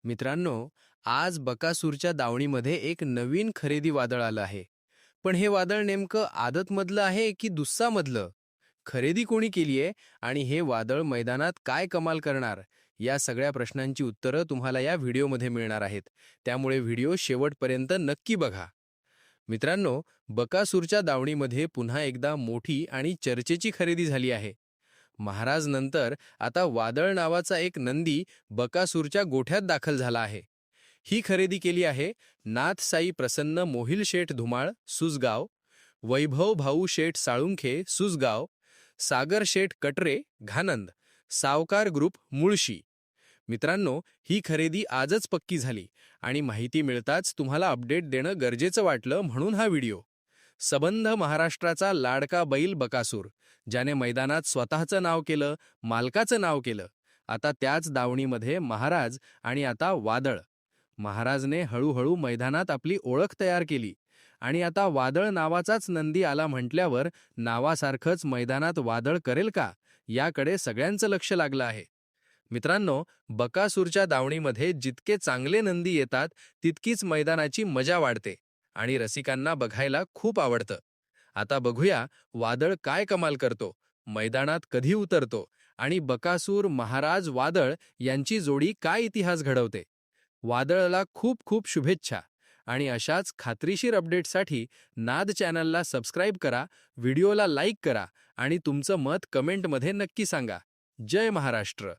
मित्रांनो, आज बकासूरच्या दावणीमध्ये एक नवीन खरेदी वादळ आलं आहे. पण हे वादळ नेमकं आदतमधलं आहे की दुस्सामधलं? खरेदी कोणी केली आहे आणि हे वादळ मैदानात काय कमाल करणार? या सगळ्या प्रश्नांची उत्तरं तुम्हाला या व्हिडिओमध्ये मिळणार आहेत. त्यामुळे व्हिडिओ शेवटपर्यंत नक्की बघा. मित्रांनो, बकासूरच्या दावणीमध्ये पुन्हा एकदा मोठी आणि चर्चेची खरेदी झाली आहे. महाराज नंतर आता वादळ नावाचा एक नंदी बकासूरच्या गोठ्यात दाखल झाला आहे. ही खरेदी केली आहे नाथसाई प्रसन्न मोहिल शेठ धुमाळ सुसगाव, वैभव भाऊ शेठ साळुंखे सुसगाव, सागर शेठ कटरे घानंद, सावकार ग्रुप मुळशी. मित्रांनो, ही खरेदी आजच पक्की झाली आणि माहिती मिळताच तुम्हाला अपडेट देणं गरजेचं वाटलं म्हणून हा व्हिडिओ. सबंध महाराष्ट्राचा लाडका बैल बकासूर, ज्याने मैदानात स्वतःचं नाव केलं, मालकाचं नाव केलं. आता त्याच दावणीमध्ये महाराज आणि आता वादळ. महाराजने हळूहळू मैदानात आपली ओळख तयार केली आणि आता वादळ नावाचाच नंदी आला म्हटल्यावर नावासारखंच मैदानात वादळ करेल का, याकडे सगळ्यांचं लक्ष लागलं आहे. मित्रांनो, बकासूरच्या दावणीमध्ये जितके चांगले नंदी येतात तितकीच मैदानाची मजा वाढते आणि रसिकांना बघायला खूप आवडतं. आता बघूया वादळ काय कमाल करतो, मैदानात कधी उतरतो आणि बकासूर महाराज वादळ यांची जोडी काय इतिहास घडवते. वादळला खूप खूप शुभेच्छा आणि अशाच खात्रीशीर अपडेटसाठी नाद चॅनलला सबस्क्राईब करा, व्हिडिओला लाईक करा आणि तुमचं मत कमेंटमध्ये नक्की सांगा. जय महाराष्ट्र.